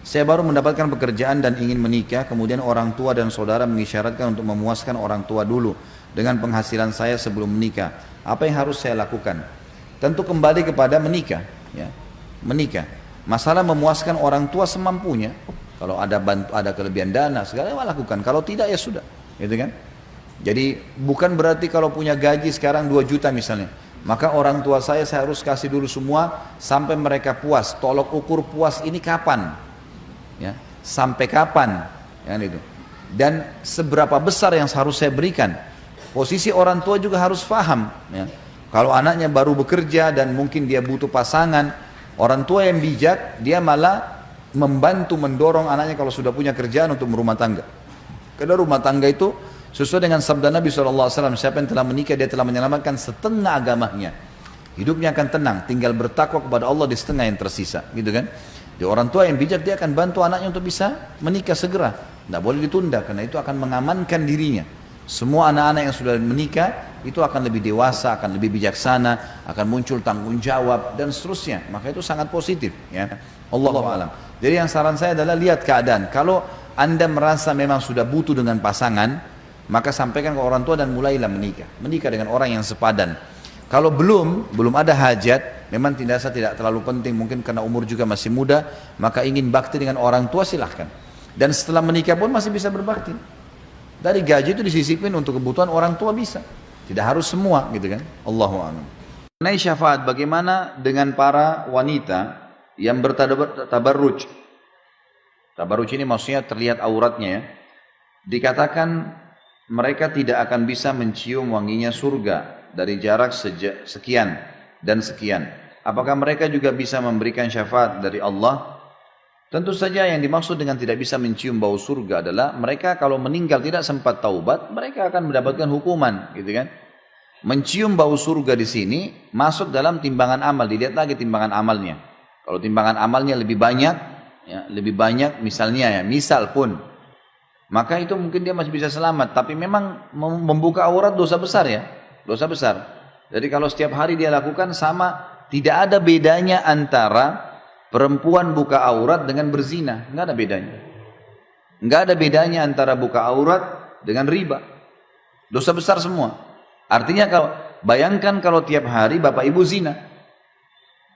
Saya baru mendapatkan pekerjaan dan ingin menikah, kemudian orang tua dan saudara mengisyaratkan untuk memuaskan orang tua dulu dengan penghasilan saya sebelum menikah. Apa yang harus saya lakukan? Tentu kembali kepada menikah, ya. Menikah. Masalah memuaskan orang tua semampunya. Kalau ada ada kelebihan dana, segala lakukan. Kalau tidak ya sudah, gitu kan? Jadi bukan berarti kalau punya gaji sekarang 2 juta misalnya, maka orang tua saya harus kasih dulu semua sampai mereka puas. Tolok ukur puas ini kapan? Ya, sampai kapan? Ya, itu. Dan seberapa besar yang harus saya berikan? Posisi orang tua juga harus paham. Ya. Kalau anaknya baru bekerja dan mungkin dia butuh pasangan, orang tua yang bijak dia malah membantu mendorong anaknya kalau sudah punya kerjaan untuk berumah tangga. Karena rumah tangga itu sesuai dengan sabda Nabi SAW, siapa yang telah menikah dia telah menyelamatkan setengah agamanya. Hidupnya akan tenang, tinggal bertakwa kepada Allah di setengah yang tersisa, gitu kan? Di orang tua yang bijak dia akan bantu anaknya untuk bisa menikah segera. Tidak boleh ditunda karena itu akan mengamankan dirinya. Semua anak-anak yang sudah menikah itu akan lebih dewasa, akan lebih bijaksana, akan muncul tanggung jawab dan seterusnya. Maka itu sangat positif, ya. Allahu a'lam. Jadi yang saran saya adalah lihat keadaan. Kalau Anda merasa memang sudah butuh dengan pasangan, maka sampaikan ke orang tua dan mulailah menikah. Menikah dengan orang yang sepadan. Kalau belum ada hajat, memang tidak terlalu penting, mungkin karena umur juga masih muda, maka ingin bakti dengan orang tua silahkan. Dan setelah menikah pun masih bisa berbakti. Dari gaji itu disisipin untuk kebutuhan orang tua bisa. Tidak harus semua, gitu kan? Allahu a'lam. Mengenai syafaat, bagaimana dengan para wanita yang bertabarruj? Tabarruj ini maksudnya terlihat auratnya, ya. Dikatakan mereka tidak akan bisa mencium wanginya surga dari jarak sekian dan sekian. Apakah mereka juga bisa memberikan syafaat dari Allah? Tentu saja yang dimaksud dengan tidak bisa mencium bau surga adalah mereka kalau meninggal tidak sempat taubat, mereka akan mendapatkan hukuman, gitu kan? Mencium bau surga di sini masuk dalam timbangan amal, dilihat lagi timbangan amalnya. Kalau timbangan amalnya lebih banyak, ya, lebih banyak misalnya ya, misal pun, maka itu mungkin dia masih bisa selamat. Tapi memang membuka aurat dosa besar, ya, dosa besar. Jadi kalau setiap hari dia lakukan sama, tidak ada bedanya antara perempuan buka aurat dengan berzina, nggak ada bedanya. Nggak ada bedanya antara buka aurat dengan riba. Dosa besar semua. Artinya kalau bayangkan kalau tiap hari bapak ibu zina,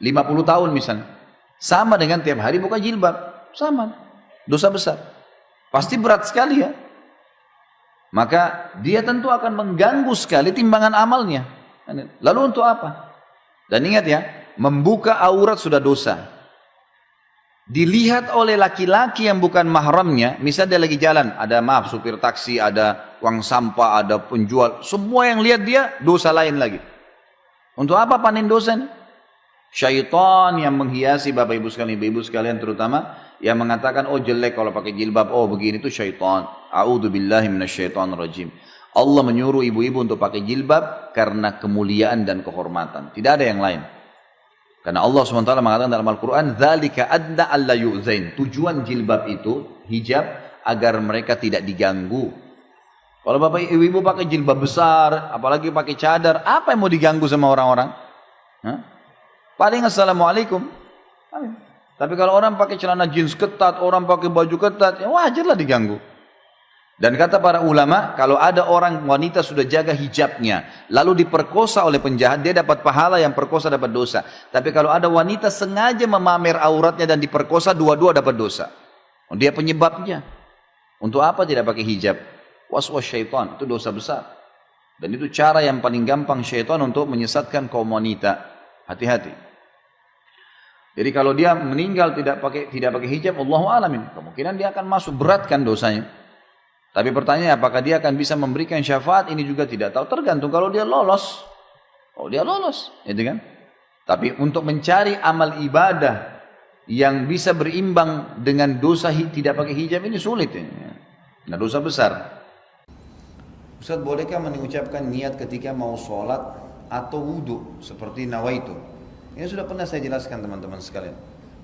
50 tahun misalnya, sama dengan tiap hari buka jilbab, sama, dosa besar. Pasti berat sekali, ya. Maka dia tentu akan mengganggu sekali timbangan amalnya. Lalu untuk apa? Dan ingat ya, membuka aurat sudah dosa. Dilihat oleh laki-laki yang bukan mahramnya, misalnya dia lagi jalan, ada supir taksi, ada uang sampah, ada penjual, semua yang lihat dia dosa lain lagi. Untuk apa panen dosa ini? Syaitan yang menghiasi bapak ibu sekalian, ibu sekalian terutama, yang mengatakan oh jelek kalau pakai jilbab, oh begini itu syaitan. A'udzubillahi minasyaitonirrajim. Allah menyuruh ibu-ibu untuk pakai jilbab karena kemuliaan dan kehormatan, tidak ada yang lain. Karena Allah SWT mengatakan dalam Al-Quran, "Dzalika adna alla yu'zain." Tujuan jilbab itu, hijab, agar mereka tidak diganggu. Kalau bapak ibu pakai jilbab besar, apalagi pakai cadar, apa yang mau diganggu sama orang-orang? Paling assalamualaikum. Tapi kalau orang pakai celana jeans ketat, orang pakai baju ketat, ya wajarlah diganggu. Dan kata para ulama, kalau ada orang wanita sudah jaga hijabnya, lalu diperkosa oleh penjahat, dia dapat pahala, yang perkosa dapat dosa. Tapi kalau ada wanita sengaja memamer auratnya dan diperkosa, dua-dua dapat dosa. Dia penyebabnya. Untuk apa tidak pakai hijab? Was-was syaitan, itu dosa besar. Dan itu cara yang paling gampang syaitan untuk menyesatkan kaum wanita. Hati-hati. Jadi kalau dia meninggal tidak pakai hijab, Allahu a'lam, kemungkinan dia akan masuk, beratkan dosanya. Tapi pertanyaannya, apakah dia akan bisa memberikan syafaat? Ini juga tidak tahu, tergantung kalau dia lolos. Oh, dia lolos, gitu kan? Tapi untuk mencari amal ibadah yang bisa berimbang dengan dosa tidak pakai hijab ini sulit, ya. Nah, dosa besar. Ustaz, bolehkah mengucapkan niat ketika mau sholat atau wudhu seperti nawaitu? Ini sudah pernah saya jelaskan teman-teman sekalian.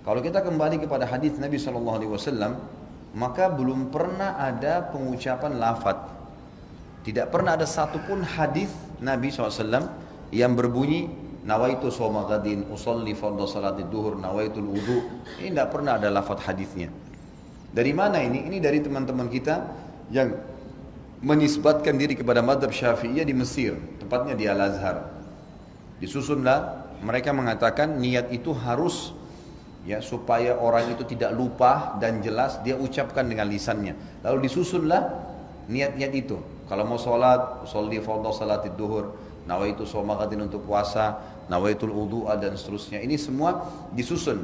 Kalau kita kembali kepada hadis Nabi SAW, maka belum pernah ada pengucapan lafaz. Tidak pernah ada satupun hadis Nabi SAW yang berbunyi nawaitu shoma ghadin, usolli fardhu salatid duhur, nawaitul wudu. Ini tidak pernah ada lafaz hadisnya. Dari mana ini? Ini dari teman-teman kita yang menisbatkan diri kepada mazhab Syafi'iyah di Mesir, tepatnya di Al-Azhar. Disusunlah, mereka mengatakan niat itu harus ya supaya orang itu tidak lupa dan jelas dia ucapkan dengan lisannya. Lalu disusunlah niat-niat itu. Kalau mau sholat, sholli fardhu salatid duhur, nawaitu shauma ghadin untuk puasa, nawaitul wudu'a dan seterusnya. Ini semua disusun.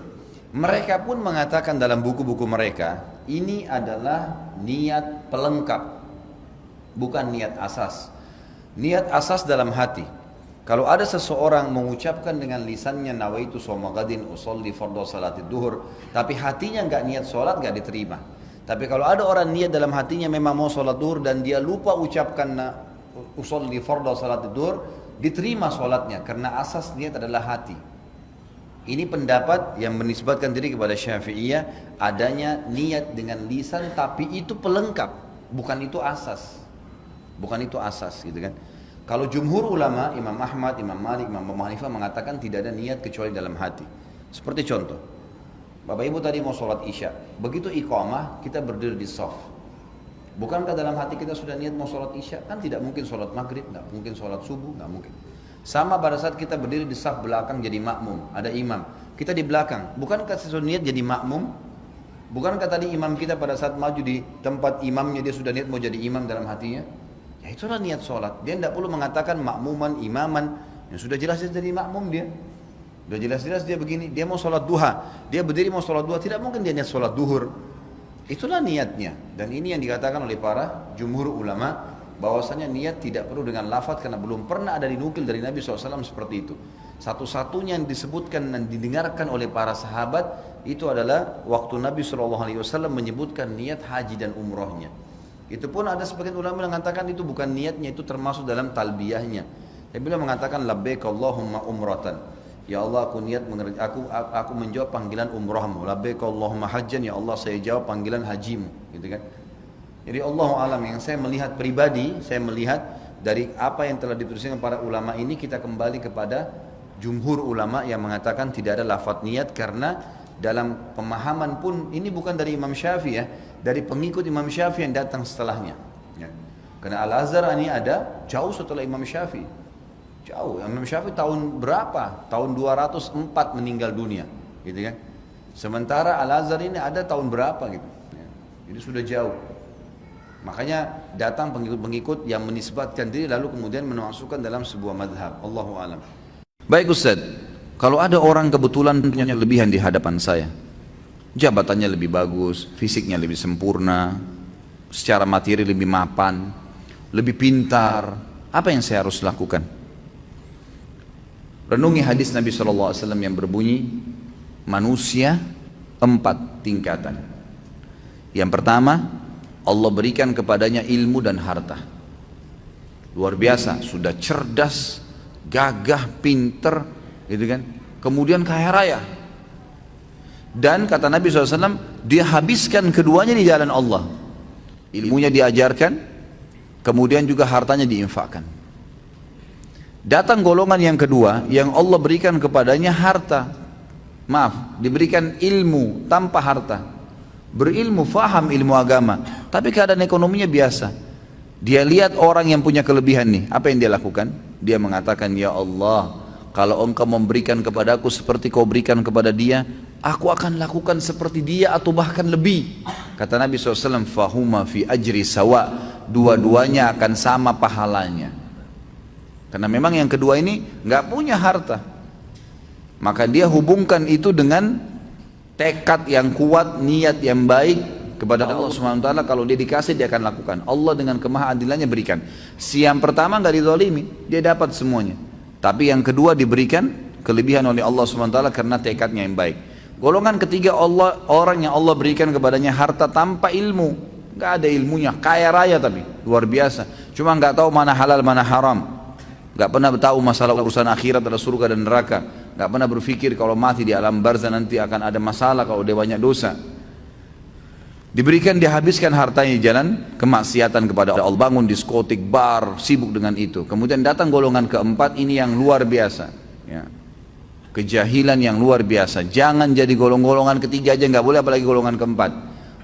Mereka pun mengatakan dalam buku-buku mereka, ini adalah niat pelengkap, bukan niat asas. Niat asas dalam hati. Kalau ada seseorang mengucapkan dengan lisannya nawaitu shauma ghadin usolli fardhu salatid duhur, tapi hatinya enggak niat sholat, enggak diterima. Tapi kalau ada orang niat dalam hatinya memang mau sholat duhur dan dia lupa ucapkan usolli fardhu salatid duhur, diterima sholatnya karena asas niat adalah hati. Ini pendapat yang menisbatkan diri kepada Syafi'iyah, adanya niat dengan lisan tapi itu pelengkap, bukan itu asas. Bukan itu asas gitu kan. Kalau jumhur ulama, Imam Ahmad, Imam Malik, Imam Abu Hanifah mengatakan tidak ada niat kecuali dalam hati. Seperti contoh, Bapak Ibu tadi mau sholat Isya, begitu iqamah kita berdiri di shaf. Bukankah dalam hati kita sudah niat mau sholat Isya? Kan tidak mungkin sholat maghrib, nggak mungkin sholat subuh, nggak mungkin. Sama pada saat kita berdiri di shaf belakang jadi makmum, ada imam, kita di belakang, bukankah sesuatu niat jadi makmum? Bukankah tadi imam kita pada saat maju di tempat imamnya dia sudah niat mau jadi imam dalam hatinya? Ya itulah niat sholat. Dia tidak perlu mengatakan makmuman, imaman, yang sudah jelas dia jadi makmum dia. Sudah jelas-jelas dia begini, dia mau sholat duha, dia berdiri mau sholat duha, tidak mungkin dia niat sholat duhur. Itulah niatnya. Dan ini yang dikatakan oleh para jumhur ulama, bahwasanya niat tidak perlu dengan lafaz karena belum pernah ada dinukil dari Nabi SAW seperti itu. Satu-satunya yang disebutkan dan didengarkan oleh para sahabat itu adalah waktu Nabi SAW menyebutkan niat haji dan umrohnya. Itu pun ada sebagian ulama yang mengatakan itu bukan niatnya, itu termasuk dalam talbiyahnya. Tapi beliau mengatakan labbaik Allahumma umratan. Ya Allah, aku niat aku menjawab panggilan umrahmu. Labbaik Allahumma hajjan, ya Allah saya jawab panggilan hajimu, gitu kan. Jadi Allahu alam, yang saya melihat pribadi, saya melihat dari apa yang telah dituliskan para ulama ini, kita kembali kepada jumhur ulama yang mengatakan tidak ada lafaz niat, karena dalam pemahaman pun ini bukan dari Imam Syafi'i ya, dari pengikut Imam Syafi'i yang datang setelahnya. Ya. Karena Al-Azhar ini ada jauh setelah Imam Syafi'i. Jauh. Imam Syafi'i tahun berapa? Tahun 204 meninggal dunia, gitu kan. Sementara Al-Azhar ini ada tahun berapa gitu. Ya. Jadi sudah jauh. Makanya datang pengikut-pengikut yang menisbatkan diri lalu kemudian memasukkan dalam sebuah madhab. Allahu alam. Baik Ustaz, kalau ada orang kebetulan punya kelebihan di hadapan saya, jabatannya lebih bagus, fisiknya lebih sempurna, secara materi lebih mapan, lebih pintar, apa yang saya harus lakukan? Renungi hadis Nabi SAW yang berbunyi, manusia 4 tingkatan. Yang pertama, Allah berikan kepadanya ilmu dan harta. Luar biasa, sudah cerdas, gagah, pinter, gitu kan. Kemudian kaya raya. Dan kata Nabi SAW, dia habiskan keduanya di jalan Allah. Ilmunya diajarkan, kemudian juga hartanya diinfakkan. Datang golongan yang kedua, yang Allah berikan kepadanya harta. Maaf, diberikan ilmu tanpa harta. Berilmu, faham ilmu agama, tapi keadaan ekonominya biasa. Dia lihat orang yang punya kelebihan nih, apa yang dia lakukan? Dia mengatakan, ya Allah, kalau engkau memberikan kepadaku seperti kau berikan kepada dia, aku akan lakukan seperti dia atau bahkan lebih. Kata Nabi SAW, fahuma fi ajri sawa, dua-duanya akan sama pahalanya. Karena memang yang kedua ini nggak punya harta, maka dia hubungkan itu dengan tekad yang kuat, niat yang baik kepada Allah SWT. Kalau dia dikasih, dia akan lakukan. Allah dengan kemahaadilannya berikan. Si yang pertama nggak dizalimi, dia dapat semuanya. Tapi yang kedua diberikan kelebihan oleh Allah SWT karena tekadnya yang baik. Golongan ketiga, orang yang Allah berikan kepadanya harta tanpa ilmu, nggak ada ilmunya, kaya raya tapi luar biasa. Cuma nggak tahu mana halal mana haram, nggak pernah tahu masalah urusan akhirat, ada surga dan neraka. Nggak pernah berpikir kalau mati di alam barzah nanti akan ada masalah kalau dia banyak dosa. Diberikan, dia habiskan hartanya di jalan kemaksiatan kepada Allah, bangun diskotik, bar, sibuk dengan itu. Kemudian datang golongan keempat, ini yang luar biasa ya. Kejahilan yang luar biasa. Jangan jadi golongan ketiga aja nggak boleh, apalagi golongan keempat.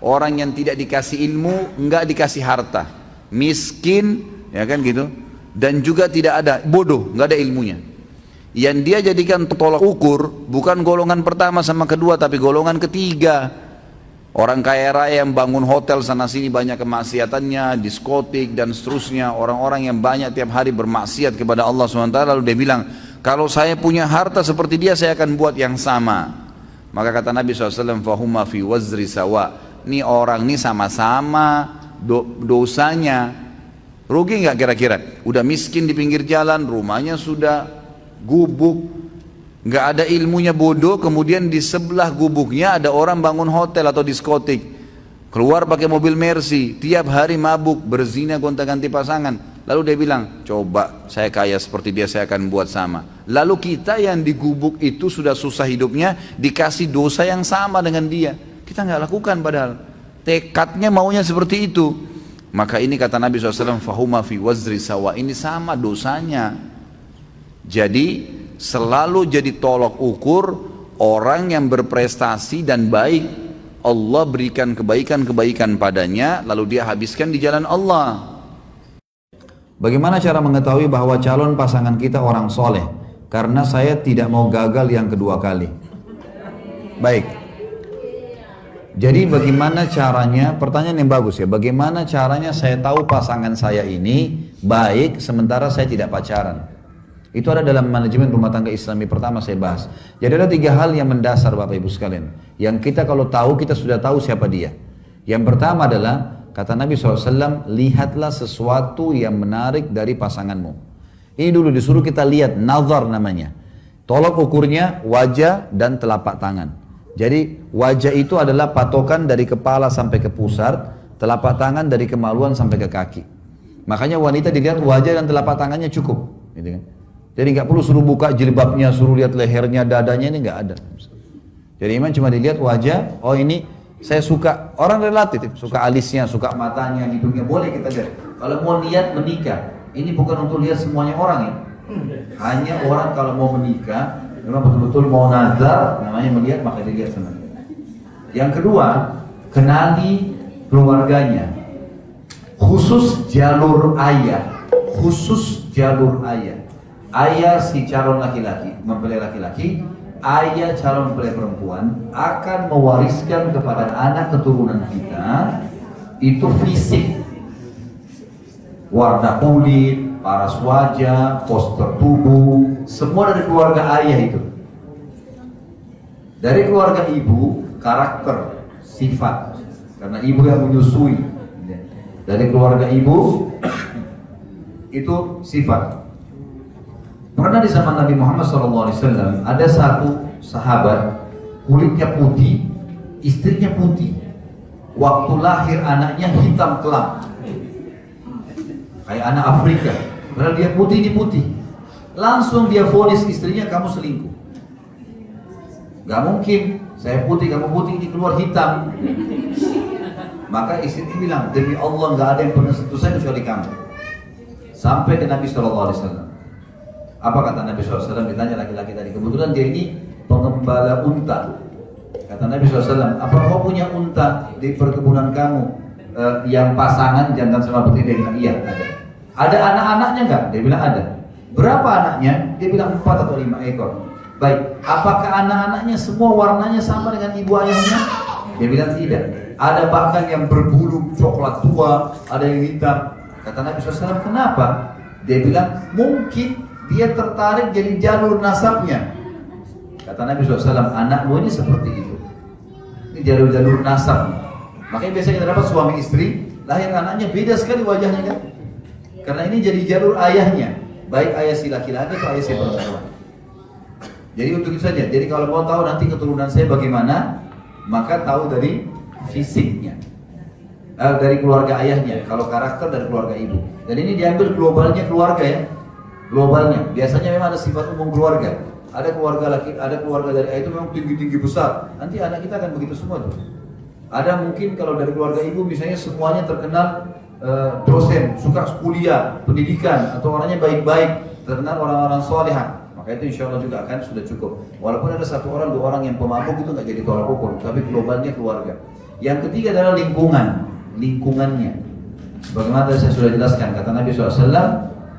orang yang tidak dikasih ilmu, enggak dikasih harta, miskin, ya kan gitu, dan juga tidak ada, bodoh, enggak ada ilmunya. Yang dia jadikan tolak ukur bukan golongan pertama sama kedua, tapi golongan ketiga. Orang kaya raya yang bangun hotel sana sini banyak kemaksiatannya, diskotik dan seterusnya. Orang-orang yang banyak tiap hari bermaksiat kepada Allah SWT. Lalu dia bilang, kalau saya punya harta seperti dia, saya akan buat yang sama. Maka kata Nabi SAW, fahuma fi wazri sawa. Ini orang ini sama-sama dosanya. Rugi nggak kira-kira? Udah miskin di pinggir jalan, rumahnya sudah gubuk, nggak ada ilmunya, bodoh. Kemudian di sebelah gubuknya ada orang bangun hotel atau diskotik, keluar pakai mobil Mercy, tiap hari mabuk, berzina, gonta-ganti pasangan. Lalu dia bilang, coba saya kaya seperti dia, saya akan buat sama. Lalu kita yang di gubuk itu sudah susah hidupnya, dikasih dosa yang sama dengan dia, kita nggak lakukan, padahal tekadnya maunya seperti itu. Maka ini kata Nabi SAW, fahuma fi wazri sawa, ini sama dosanya. Jadi selalu jadi tolok ukur orang yang berprestasi dan baik. Allah berikan kebaikan-kebaikan padanya, lalu dia habiskan di jalan Allah. Bagaimana cara mengetahui bahwa calon pasangan kita orang soleh? Karena saya tidak mau gagal yang kedua kali. Baik. Jadi bagaimana caranya, pertanyaan yang bagus ya, bagaimana caranya saya tahu pasangan saya ini baik sementara saya tidak pacaran? Itu ada dalam manajemen rumah tangga Islami, pertama saya bahas. Jadi ada 3 hal yang mendasar Bapak Ibu sekalian, yang kita kalau tahu, kita sudah tahu siapa dia. Yang pertama adalah, kata Nabi SAW, lihatlah sesuatu yang menarik dari pasanganmu. Ini dulu disuruh kita lihat, nazar namanya. Tolok ukurnya wajah dan telapak tangan. Jadi wajah itu adalah patokan dari kepala sampai ke pusar, telapak tangan dari kemaluan sampai ke kaki. Makanya wanita dilihat wajah dan telapak tangannya cukup, gitu kan. Jadi nggak perlu suruh buka jilbabnya, suruh lihat lehernya, dadanya, ini nggak ada. Jadi iman cuma dilihat wajah, oh ini saya suka, orang relatif, suka alisnya, suka matanya, hidungnya, boleh kita lihat. Kalau mau niat menikah, ini bukan untuk lihat semuanya orang ya. Hanya orang kalau mau menikah, memang betul-betul mau nazar, namanya melihat, maka dilihat sama dia. Yang kedua, kenali keluarganya. Khusus jalur ayah, khusus jalur ayah. Ayah si calon laki-laki, mempelai laki-laki, ayah calon mempelai perempuan akan mewariskan kepada anak keturunan kita itu fisik, warna kulit, paras wajah, postur tubuh, semua dari keluarga ayah itu. Dari keluarga ibu, karakter, sifat, karena ibu yang menyusui. Dari keluarga ibu itu sifat. Pernah di zaman Nabi Muhammad SAW ada satu sahabat kulitnya putih, istrinya putih. Waktu lahir anaknya hitam kelam, kayak anak Afrika. Padahal dia putih, ini putih. Langsung dia vonis istrinya, kamu selingkuh. Gak mungkin, saya putih, kamu putih, ini keluar hitam. Maka istri bilang, demi Allah gak ada yang pernah sentuh saya kecuali kamu. Sampai ke Nabi SAW. Apa kata Nabi SAW? Ditanya laki-laki tadi. Kebetulan dia ini pengembala unta. Kata Nabi SAW, apa kau punya unta di perkebunan kamu yang pasangan jantan sama betina? Dia bilang, iya ada. Ada anak-anaknya enggak? Dia bilang ada. Berapa anaknya? Dia bilang 4 atau 5 ekor. Baik, apakah anak-anaknya semua warnanya sama dengan ibu ayahnya? Dia bilang tidak. Ada bahkan yang berbulu coklat tua, ada yang hitam. Kata Nabi SAW, kenapa? Dia bilang, mungkin dia tertarik jadi jalur nasabnya. Kata Nabi SAW, anakmu ini seperti itu. Ini jalur-jalur nasab. Makanya biasanya kita dapat suami istri, lahir anaknya beda sekali wajahnya kan. Karena ini jadi jalur ayahnya. Baik ayah si laki-laki atau ayah si perempuan. Jadi untuk itu saja. Jadi kalau mau tahu nanti keturunan saya bagaimana, maka tahu dari fisiknya. Dari keluarga ayahnya. Kalau karakter dari keluarga ibu. Dan ini diambil globalnya keluarga ya. Globalnya, biasanya memang ada sifat umum keluarga. Ada keluarga laki, ada keluarga dari ayah itu memang tinggi-tinggi besar. Nanti anak kita akan begitu semua tuh. Ada mungkin kalau dari keluarga ibu misalnya semuanya terkenal dosen, suka kuliah, pendidikan, atau orangnya baik-baik, terkenal orang-orang solehah. Maka itu insya Allah juga akan sudah cukup. Walaupun ada 1 orang, 2 orang yang pemabuk itu nggak jadi tolak ukur, tapi globalnya keluarga. Yang ketiga adalah lingkungannya. Bagaimana tadi saya sudah jelaskan, kata Nabi SAW,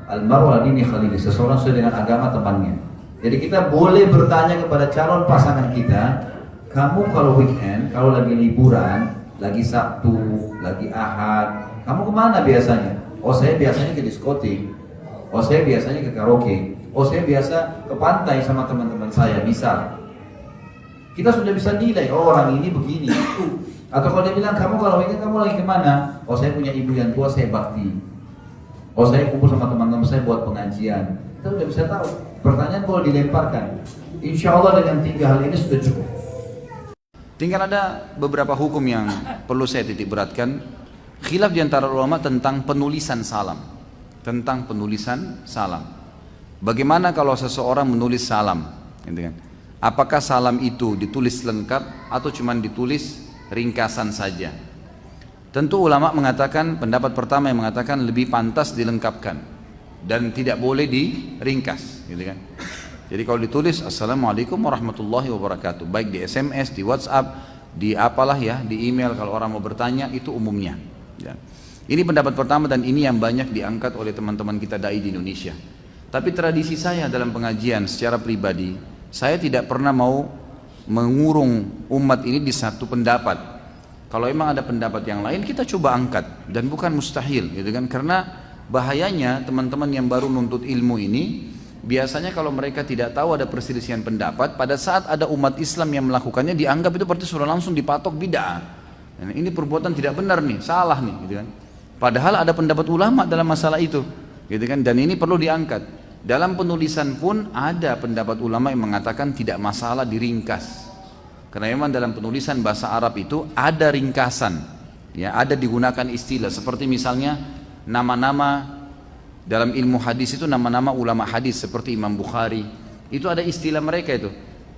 Al-mar'u ala dini khalili, seseorang sesuai dengan agama temannya. Jadi kita boleh bertanya kepada calon pasangan kita, kamu kalau weekend, kalau lagi liburan, lagi Sabtu, lagi Ahad, kamu kemana biasanya? Oh saya biasanya ke diskotik, oh saya biasanya ke karaoke, oh saya biasa ke pantai sama teman-teman saya, misal. Kita sudah bisa nilai, oh orang ini begini. Atau kalau dia bilang, kamu kalau weekend kamu lagi kemana? Oh saya punya ibu yang tua, saya bakti. Oh saya kumpul sama teman-teman saya buat pengajian. Kita sudah bisa tahu. Pertanyaan boleh dilemparkan. Insya Allah dengan 3 hal ini sudah cukup. Tinggal ada beberapa hukum yang perlu saya titik beratkan. Khilaf di antara ulama tentang penulisan salam. Tentang penulisan salam. Bagaimana kalau seseorang menulis salam? Gitu kan? Apakah salam itu ditulis lengkap atau cuma ditulis ringkasan saja? Tentu ulama mengatakan, pendapat pertama yang mengatakan lebih pantas dilengkapkan dan tidak boleh diringkas, gitu kan? Jadi kalau ditulis Assalamualaikum warahmatullahi wabarakatuh, baik di SMS, di WhatsApp, di apalah ya, di email kalau orang mau bertanya, itu umumnya. Ya. Ini pendapat pertama dan ini yang banyak diangkat oleh teman-teman kita dai di Indonesia. Tapi tradisi saya dalam pengajian secara pribadi, saya tidak pernah mau mengurung umat ini di satu pendapat. Kalau emang ada pendapat yang lain kita coba angkat dan bukan mustahil, gitu kan? Karena bahayanya teman-teman yang baru nuntut ilmu ini biasanya kalau mereka tidak tahu ada perselisihan pendapat, pada saat ada umat Islam yang melakukannya dianggap itu berarti sudah langsung dipatok bid'ah. Dan ini perbuatan tidak benar nih, salah nih, gitu kan? Padahal ada pendapat ulama dalam masalah itu, gitu kan? Dan ini perlu diangkat. Dalam penulisan pun ada pendapat ulama yang mengatakan tidak masalah diringkas. Karena memang dalam penulisan bahasa Arab itu ada ringkasan, ya, ada digunakan istilah seperti misalnya nama-nama dalam ilmu hadis itu, nama-nama ulama hadis seperti Imam Bukhari itu ada istilah mereka itu.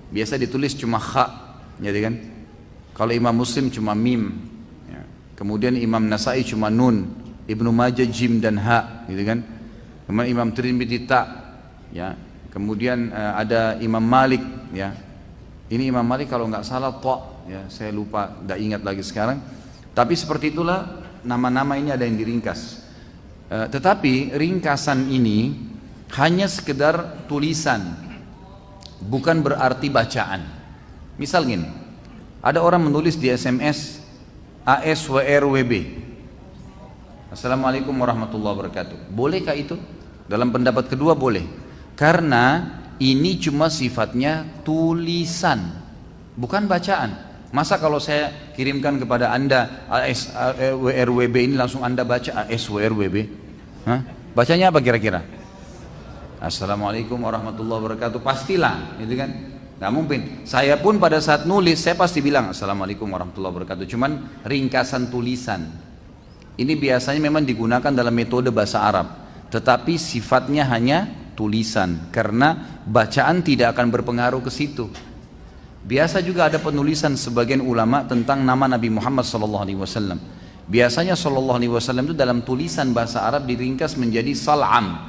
Biasa ditulis cuma kha, jadi kan. Kalau Imam Muslim cuma mim, ya. Kemudian Imam Nasai cuma nun, Ibnu Majah jim dan ha, gitu kan. Kemudian Imam Tirmidzi ta, ya. Kemudian ada Imam Malik, ya. Ini Imam Malik kalau nggak salah ta, ya, saya lupa, nggak ingat lagi sekarang. Tapi seperti itulah nama-nama ini ada yang diringkas. Tetapi ringkasan ini hanya sekedar tulisan, bukan berarti bacaan. Misal gini, ada orang menulis di SMS ASWRWB, Assalamualaikum warahmatullahi wabarakatuh. Bolehkah itu? Dalam pendapat kedua boleh, karena ini cuma sifatnya tulisan, bukan bacaan. Masa kalau saya kirimkan kepada anda ASWRWB ini langsung anda baca ASWRWB? Hah? Bacanya apa kira-kira? Assalamualaikum warahmatullahi wabarakatuh. Pastilah, gitu kan? Nggak mungkin. Saya pun pada saat nulis saya pasti bilang Assalamualaikum warahmatullahi wabarakatuh. Cuman ringkasan tulisan. Ini biasanya memang digunakan dalam metode bahasa Arab, tetapi sifatnya hanya tulisan, karena bacaan tidak akan berpengaruh ke situ. Biasa juga ada penulisan sebagian ulama tentang nama Nabi Muhammad SAW. Biasanya SAW itu dalam tulisan bahasa Arab diringkas menjadi sal'am,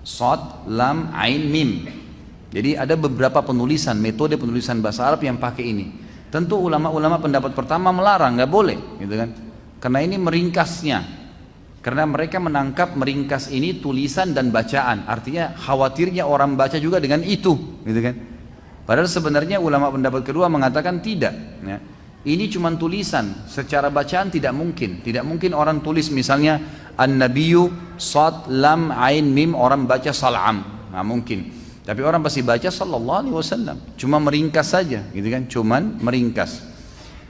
sad, lam, ain, mim. Jadi ada beberapa penulisan, metode penulisan bahasa Arab yang pakai ini. Tentu ulama-ulama pendapat pertama melarang, nggak boleh, gitu kan? Karena ini meringkasnya. Karena mereka menangkap meringkas ini tulisan dan bacaan, artinya khawatirnya orang baca juga dengan itu, gitu kan? Padahal sebenarnya ulama pendapat kedua mengatakan tidak, ya. Ini cuma tulisan, secara bacaan tidak mungkin orang tulis misalnya an-nabiyyu sad lam ain mim, orang baca sal'am, nggak mungkin. Tapi orang pasti baca sallallahu alaihi wasallam, cuma meringkas saja, gitu kan? Cuman meringkas.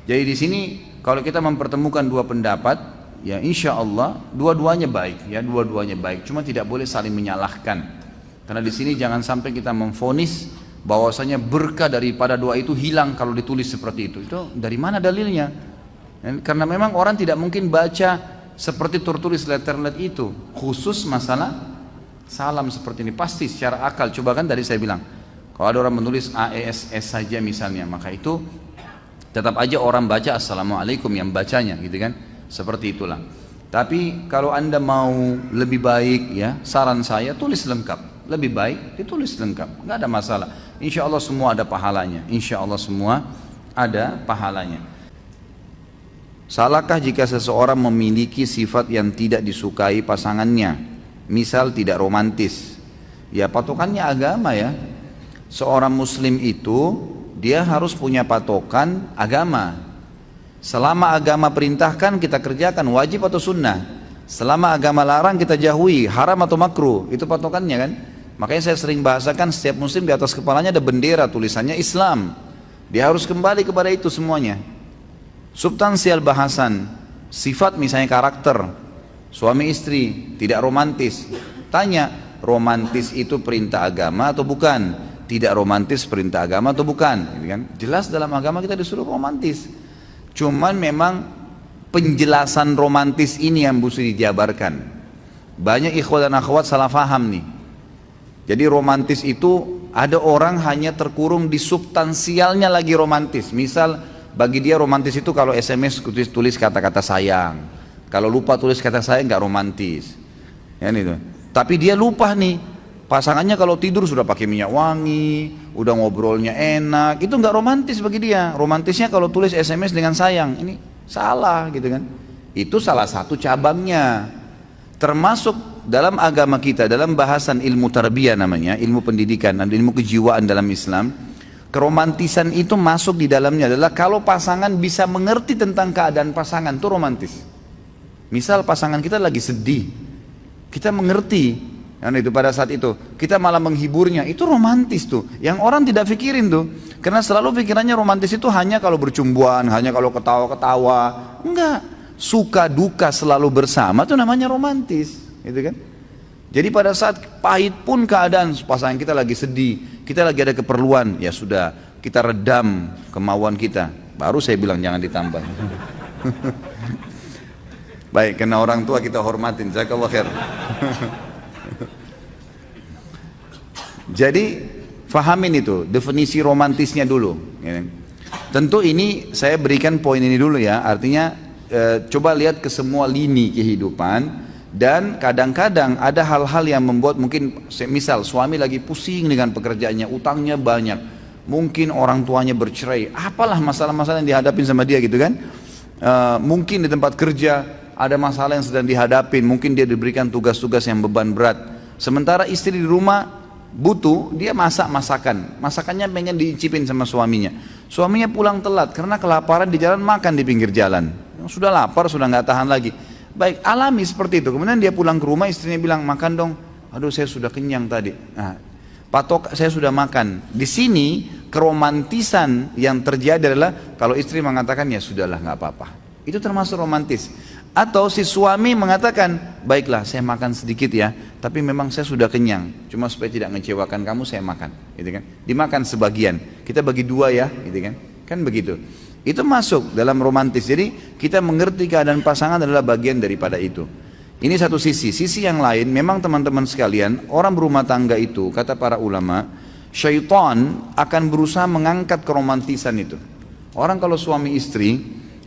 Jadi di sini kalau kita mempertemukan dua pendapat, ya insya Allah dua-duanya baik, ya dua-duanya baik. Cuma tidak boleh saling menyalahkan. Karena di sini jangan sampai kita memvonis bahwasanya berkah daripada doa itu hilang kalau ditulis seperti itu. Itu dari mana dalilnya? Karena memang orang tidak mungkin baca seperti tertulis letter-letter itu. Khusus masalah salam seperti ini pasti secara akal. Coba kan tadi saya bilang, kalau ada orang menulis AESS saja misalnya, maka itu tetap aja orang baca Assalamualaikum yang bacanya, gitu kan? Seperti itulah. Tapi kalau anda mau lebih baik, ya saran saya tulis lengkap. Lebih baik ditulis lengkap, nggak ada masalah. Insya Allah semua ada pahalanya. Insya Allah semua ada pahalanya. Salahkah jika seseorang memiliki sifat yang tidak disukai pasangannya, misal tidak romantis? Ya patokannya agama ya. Seorang muslim itu dia harus punya patokan agama. Selama agama perintahkan kita kerjakan, wajib atau sunnah. Selama agama larang kita jauhi, haram atau makruh. Itu patokannya kan. Makanya saya sering bahasakan setiap muslim di atas kepalanya ada bendera tulisannya Islam. Dia harus kembali kepada itu semuanya. Substansial bahasan, sifat misalnya karakter, suami istri, tidak romantis. Tanya, romantis itu perintah agama atau bukan? Tidak romantis perintah agama atau bukan? Gitu kan? Jelas dalam agama kita disuruh romantis. Cuman memang penjelasan romantis ini yang mesti dijabarkan. Banyak ikhwat dan akhwat salah faham nih. Jadi romantis itu ada orang hanya terkurung di substansialnya lagi romantis. Misal bagi dia romantis itu kalau SMS tulis kata-kata sayang. Kalau lupa tulis kata sayang nggak romantis. Ya, itu. Tapi dia lupa nih, pasangannya kalau tidur sudah pakai minyak wangi, udah ngobrolnya enak, itu nggak romantis bagi dia. Romantisnya kalau tulis SMS dengan sayang, ini salah gitu kan. Itu salah satu cabangnya. Termasuk dalam agama kita, dalam bahasan ilmu tarbiyah namanya, ilmu pendidikan dan ilmu kejiwaan dalam Islam, keromantisan itu masuk di dalamnya adalah kalau pasangan bisa mengerti tentang keadaan pasangan, itu romantis. Misal pasangan kita lagi sedih, kita mengerti, kan itu pada saat itu kita malah menghiburnya, itu romantis tuh. Yang orang tidak pikirin tuh, karena selalu pikirannya romantis itu hanya kalau bercumbuan, hanya kalau ketawa-ketawa. Enggak, suka duka selalu bersama itu namanya romantis, gitu kan? Jadi pada saat pahit pun keadaan pasangan kita lagi sedih, kita lagi ada keperluan, ya sudah kita redam kemauan kita. Baru saya bilang jangan ditambah. Baik, karena orang tua kita hormatin, jazakallah khair. Jadi fahamin itu definisi romantisnya dulu. Ya. Tentu ini saya berikan poin ini dulu ya. Artinya coba lihat ke semua lini kehidupan. Dan kadang-kadang ada hal-hal yang membuat mungkin misal suami lagi pusing dengan pekerjaannya, utangnya banyak, mungkin orang tuanya bercerai, apalah masalah-masalah yang dihadapin sama dia gitu kan. Mungkin di tempat kerja ada masalah yang sedang dihadapin, mungkin dia diberikan tugas-tugas yang beban berat. Sementara istri di rumah butuh, dia masakannya pengen diicipin sama suaminya. Suaminya pulang telat karena kelaparan di jalan, makan di pinggir jalan. Sudah lapar, sudah nggak tahan lagi. Baik, alami seperti itu. Kemudian dia pulang ke rumah, istrinya bilang, makan dong. Aduh, saya sudah kenyang tadi. Nah, patok saya sudah makan. Di sini keromantisan yang terjadi adalah kalau istri mengatakan ya sudahlah nggak apa-apa. Itu termasuk romantis. Atau si suami mengatakan, baiklah saya makan sedikit ya, tapi memang saya sudah kenyang. Cuma supaya tidak mengecewakan kamu saya makan, gitu kan? Dimakan sebagian. Kita bagi dua ya, gitu kan? Kan begitu. Itu masuk dalam romantis. Jadi kita mengerti keadaan pasangan adalah bagian daripada itu. Ini satu sisi. Sisi yang lain, memang teman-teman sekalian, orang berumah tangga itu, kata para ulama, syaitan akan berusaha mengangkat keromantisan itu. Orang kalau suami istri,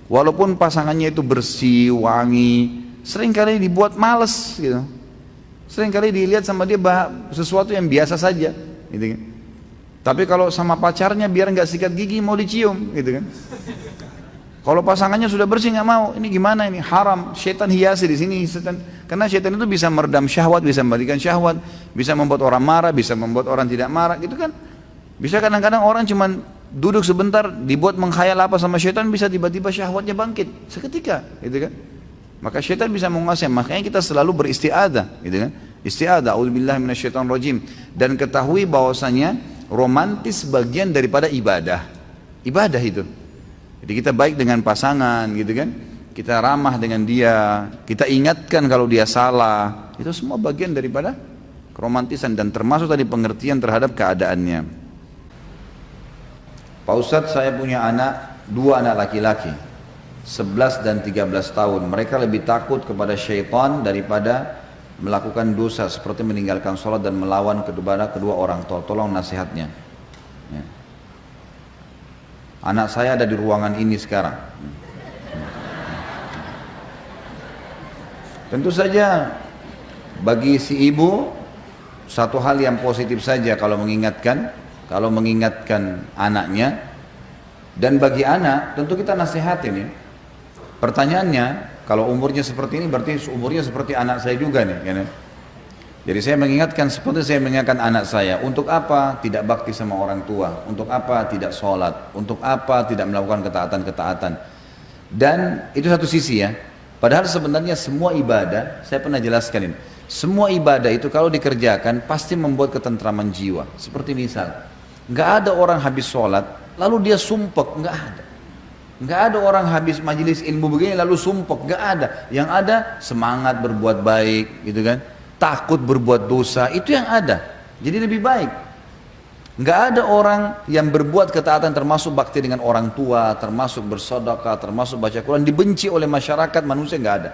walaupun pasangannya itu bersih, wangi, seringkali dibuat males gitu. Seringkali dilihat sama dia sesuatu yang biasa saja, gitu kan. Tapi kalau sama pacarnya biar nggak sikat gigi mau dicium, gitu kan. Kalau pasangannya sudah bersih nggak mau, ini gimana ini? Haram. Syaitan hiasi di sini. Karena syaitan itu bisa meredam syahwat, bisa memberikan syahwat, bisa membuat orang marah, bisa membuat orang tidak marah, gitu kan. Bisa kadang-kadang orang cuman duduk sebentar, dibuat menghayal apa sama syaitan, bisa tiba-tiba syahwatnya bangkit seketika, gitu kan. Maka syaitan bisa menguasai. Makanya kita selalu beristiadah, gitu kan. Istiadah, a'udzubillahi minasyaitonirrajim. Dan ketahui bahwasanya romantis bagian daripada ibadah. Ibadah itu. Jadi kita baik dengan pasangan gitu kan. Kita ramah dengan dia, kita ingatkan kalau dia salah. Itu semua bagian daripada keromantisan dan termasuk tadi pengertian terhadap keadaannya. Pak Ustadz, saya punya dua anak laki-laki, 11 dan 13 tahun. Mereka lebih takut kepada syaitan daripada melakukan dosa seperti meninggalkan sholat dan melawan kedua orang tua. Tolong nasihatnya ya. Anak saya ada di ruangan ini sekarang. Tentu saja bagi si ibu satu hal yang positif saja kalau mengingatkan anaknya. Dan bagi anak tentu kita nasihatin ya. Pertanyaannya, kalau umurnya seperti ini berarti umurnya seperti anak saya juga nih, kan? Jadi saya mengingatkan seperti saya mengingatkan anak saya, untuk apa tidak bakti sama orang tua, untuk apa tidak sholat, untuk apa tidak melakukan ketaatan-ketaatan. Dan itu satu sisi ya. Padahal sebenarnya semua ibadah, saya pernah jelaskan ini, semua ibadah itu kalau dikerjakan pasti membuat ketentraman jiwa. Seperti misal, nggak ada orang habis sholat lalu dia sumpek, nggak ada. Nggak ada orang habis majelis ilmu begini lalu sumpek, nggak ada. Yang ada semangat berbuat baik, gitu kan? Takut berbuat dosa, itu yang ada. Jadi lebih baik. Nggak ada orang yang berbuat ketaatan termasuk bakti dengan orang tua, termasuk bersedekah, termasuk baca Quran, dibenci oleh masyarakat manusia, nggak ada.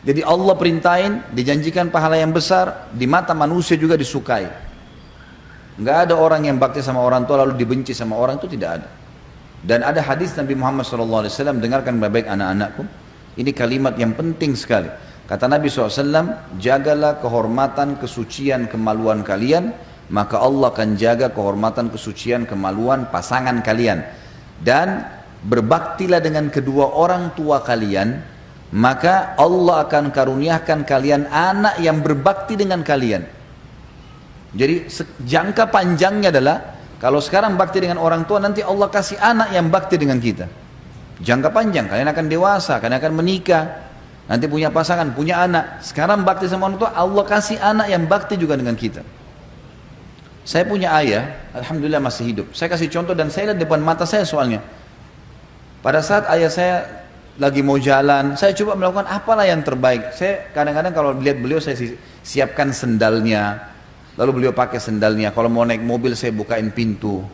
Jadi Allah perintahin, dijanjikan pahala yang besar, di mata manusia juga disukai. Nggak ada orang yang bakti sama orang tua lalu dibenci sama orang, itu tidak ada. Dan ada hadis Nabi Muhammad SAW, dengarkan baik-baik anak-anakku, ini kalimat yang penting sekali. Kata Nabi SAW, jagalah kehormatan, kesucian, kemaluan kalian, maka Allah akan jaga kehormatan, kesucian, kemaluan pasangan kalian. Dan berbaktilah dengan kedua orang tua kalian, maka Allah akan karuniakan kalian anak yang berbakti dengan kalian. Jadi jangka panjangnya adalah, kalau sekarang bakti dengan orang tua, nanti Allah kasih anak yang bakti dengan kita. Jangka panjang, kalian akan dewasa, kalian akan menikah, nanti punya pasangan, punya anak. Sekarang bakti sama orang tua, Allah kasih anak yang bakti juga dengan kita. Saya punya ayah, alhamdulillah masih hidup. Saya kasih contoh dan saya lihat depan mata saya soalnya. Pada saat ayah saya lagi mau jalan, saya coba melakukan apalah yang terbaik. Saya kadang-kadang kalau lihat beliau, saya siapkan sendalnya, lalu beliau pakai sendalnya. Kalau mau naik mobil, saya bukain pintu.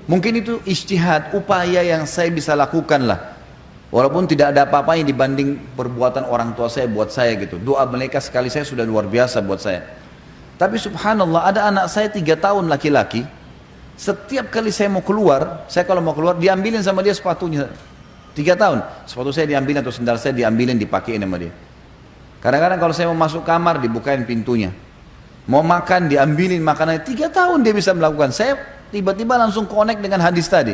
Mungkin itu ijtihad, upaya yang saya bisa lakukan lah. Walaupun tidak ada apa-apanya dibanding perbuatan orang tua saya buat saya gitu. Doa mereka sekali saya sudah luar biasa buat saya. Tapi subhanallah, ada anak saya 3 tahun laki-laki, setiap kali saya mau keluar, saya kalau mau keluar diambilin sama dia sepatunya. 3 tahun, sepatu saya diambilin atau sendal saya diambilin, dipakein sama dia. Kadang-kadang kalau saya mau masuk kamar dibukain pintunya. Mau makan diambilin makanannya. 3 tahun dia bisa melakukan. Saya tiba-tiba langsung connect dengan hadis tadi.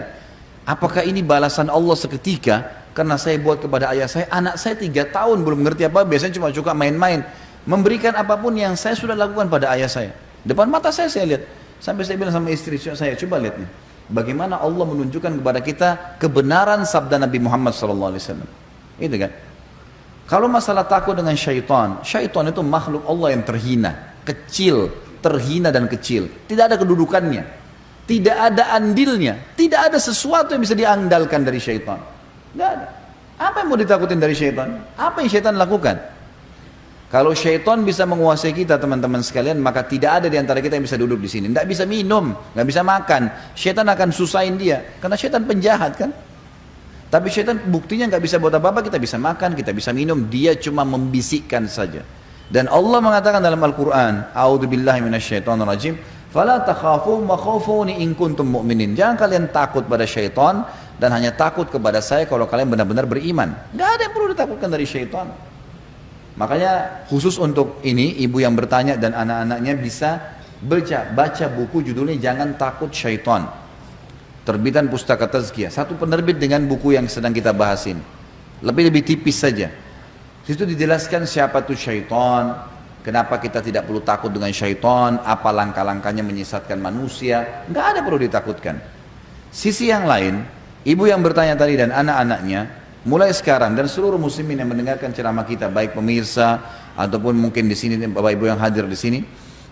Apakah ini balasan Allah seketika karena saya buat kepada ayah saya? Anak saya 3 tahun belum ngerti apa, biasanya cuma suka main-main. Memberikan apapun yang saya sudah lakukan pada ayah saya. Depan mata saya lihat. Sampai saya bilang sama istri saya, coba lihat nih. Bagaimana Allah menunjukkan kepada kita kebenaran sabda Nabi Muhammad SAW. Itu kan. Kalau masalah takut dengan syaitan, syaitan itu makhluk Allah yang terhina, kecil, terhina dan kecil. Tidak ada kedudukannya, tidak ada andilnya, tidak ada sesuatu yang bisa diandalkan dari syaitan. Tidak ada. Apa yang mau ditakutin dari syaitan? Apa yang syaitan lakukan? Kalau syaitan bisa menguasai kita teman-teman sekalian, maka tidak ada di antara kita yang bisa duduk di sini. Tidak bisa minum, nggak bisa makan. Syaitan akan susahin dia, karena syaitan penjahat kan. Tapi syaitan buktinya nggak bisa buat apa-apa, kita bisa makan, kita bisa minum, dia cuma membisikkan saja. Dan Allah mengatakan dalam Al-Quran, A'udzubillahi minasyaitonirrajim, fala takhafuhum wa khafuni in kuntum mu'minin. Jangan kalian takut pada syaitan dan hanya takut kepada saya kalau kalian benar-benar beriman. Nggak ada yang perlu ditakutkan dari syaitan. Makanya khusus untuk ini, ibu yang bertanya dan anak-anaknya bisa baca buku judulnya Jangan Takut Syaitan, terbitan Pustaka Tazkiyah, satu penerbit dengan buku yang sedang kita bahasin, lebih tipis saja. Situ dijelaskan siapa itu syaitan, kenapa kita tidak perlu takut dengan syaitan, apa langkah-langkahnya menyesatkan manusia. Nggak ada perlu ditakutkan. Sisi yang lain, ibu yang bertanya tadi dan anak-anaknya, mulai sekarang dan seluruh muslimin yang mendengarkan ceramah kita, baik pemirsa ataupun mungkin di sini Bapak Ibu yang hadir di sini,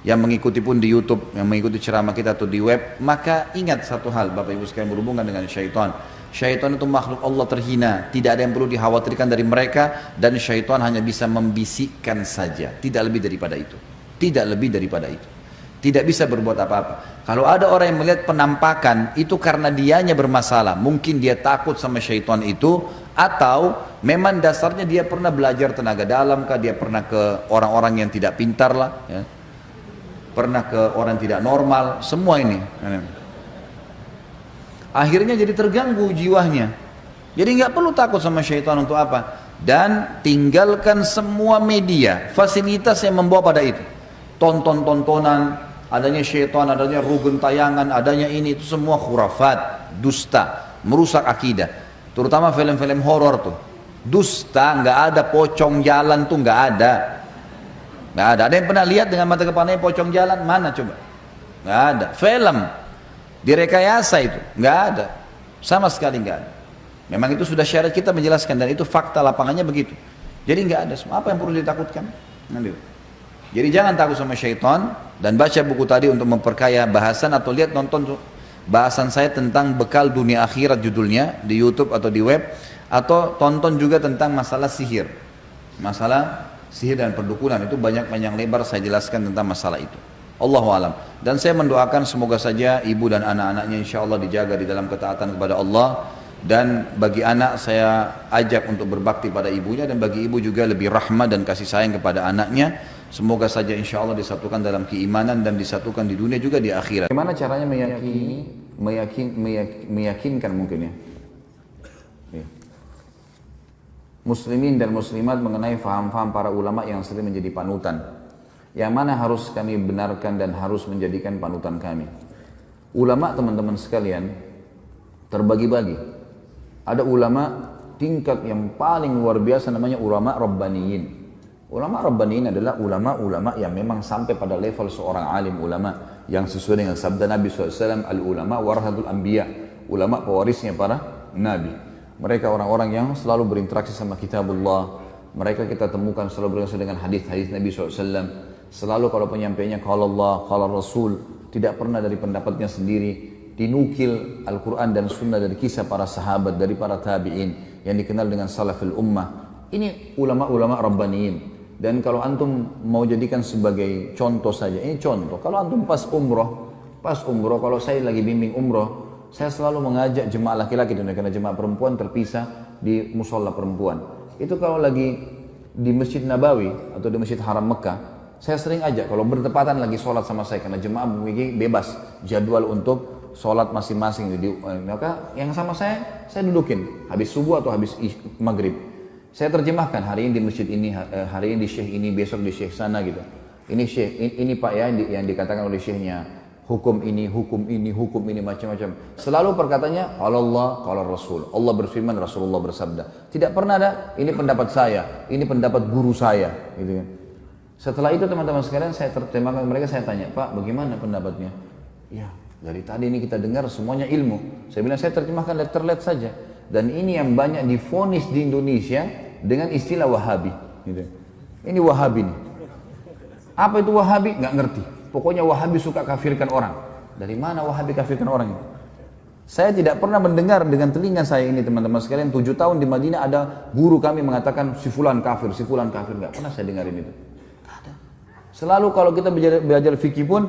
yang mengikuti pun di YouTube, yang mengikuti ceramah kita atau di web, maka ingat satu hal Bapak Ibu sekalian berhubungan dengan syaitan. Syaitan itu makhluk Allah terhina, tidak ada yang perlu dikhawatirkan dari mereka, dan syaitan hanya bisa membisikkan saja, tidak lebih daripada itu. Tidak lebih daripada itu. Tidak bisa berbuat apa-apa. Kalau ada orang yang melihat penampakan itu karena dianya bermasalah, mungkin dia takut sama syaitan itu, atau memang dasarnya dia pernah belajar tenaga dalam kah, dia pernah ke orang-orang yang tidak pintar lah ya, pernah ke orang tidak normal, semua ini akhirnya jadi terganggu jiwanya. Jadi nggak perlu takut sama syaitan untuk apa, dan tinggalkan semua media fasilitas yang membawa pada itu, tontonan, adanya syaitan, adanya rugen tayangan, adanya ini, itu semua khurafat, dusta, merusak akidah. Terutama film-film horor tuh. Dusta, nggak ada pocong jalan tuh, nggak ada. Nggak ada. Ada yang pernah lihat dengan mata kepalanya pocong jalan? Mana coba? Nggak ada. Film, direkayasa itu, nggak ada. Sama sekali nggak ada. Memang itu sudah syariat kita menjelaskan dan itu fakta lapangannya begitu. Jadi nggak ada. Apa yang perlu ditakutkan? Nanti. Jadi jangan takut sama syaitan dan baca buku tadi untuk memperkaya bahasan atau lihat nonton bahasan saya tentang bekal dunia akhirat judulnya di YouTube atau di web, atau tonton juga tentang masalah sihir. Masalah sihir dan perdukunan itu banyak panjang lebar saya jelaskan tentang masalah itu. Allahu alam. Dan saya mendoakan semoga saja ibu dan anak-anaknya insya Allah dijaga di dalam ketaatan kepada Allah. Dan bagi anak saya ajak untuk berbakti pada ibunya, dan bagi ibu juga lebih rahmat dan kasih sayang kepada anaknya. Semoga saja insya Allah disatukan dalam keimanan dan disatukan di dunia juga di akhirat. Bagaimana caranya meyakinkan mungkin ya muslimin dan muslimat mengenai faham-faham para ulama yang sering menjadi panutan, yang mana harus kami benarkan dan harus menjadikan panutan kami. Ulama teman-teman sekalian terbagi-bagi. Ada ulama tingkat yang paling luar biasa namanya ulama rabbaniyin. Ulama rabbaniyin adalah ulama-ulama yang memang sampai pada level seorang alim ulama yang sesuai dengan sabda Nabi SAW, al-ulama warahatul anbiya, ulama pewarisnya para nabi. Mereka orang-orang yang selalu berinteraksi sama kitabullah. Mereka kita temukan selalu berinteraksi dengan hadis-hadis Nabi SAW. Selalu kalau penyampainya qala Allah, qala Rasul, tidak pernah dari pendapatnya sendiri. Dinukil Al-Quran dan Sunnah dari kisah para sahabat, dari para tabi'in yang dikenal dengan salafil ummah. Ini ulama-ulama rabbaniyin. Dan kalau antum mau jadikan sebagai contoh saja, ini contoh. Kalau antum pas umroh, kalau saya lagi bimbing umroh, saya selalu mengajak jemaah laki-laki, karena jemaah perempuan terpisah di musola perempuan. Itu kalau lagi di Masjid Nabawi atau di Masjid Haram Mekah, saya sering ajak kalau bertepatan lagi sholat sama saya, karena jemaah memiliki bebas jadwal untuk sholat masing-masing. Maka yang sama saya dudukin habis subuh atau habis maghrib. Saya terjemahkan hari ini di masjid ini, hari ini di syekh ini, besok di syekh sana gitu. Ini syekh, ini pak ya yang dikatakan oleh syekhnya, hukum ini, macam-macam. Selalu perkataannya Allah, qala Rasul. Allah berfirman, Rasulullah bersabda. Tidak pernah ada, ini pendapat saya, ini pendapat guru saya, gitu kan. Setelah itu teman-teman sekalian saya terjemahkan mereka, saya tanya, Pak, bagaimana pendapatnya? Ya, dari tadi ini kita dengar semuanya ilmu. Saya bilang saya terjemahkan letterlet saja. Dan ini yang banyak divonis di Indonesia dengan istilah Wahabi. Gitu. Ini Wahabi nih. Apa itu Wahabi? Nggak ngerti. Pokoknya Wahabi suka kafirkan orang. Dari mana Wahabi kafirkan orang itu? Saya tidak pernah mendengar dengan telinga saya ini teman-teman sekalian. 7 tahun di Madinah ada guru kami mengatakan si fulan kafir, si fulan kafir. Nggak pernah saya dengarin itu. Nggak ada. Selalu kalau kita belajar fikih pun,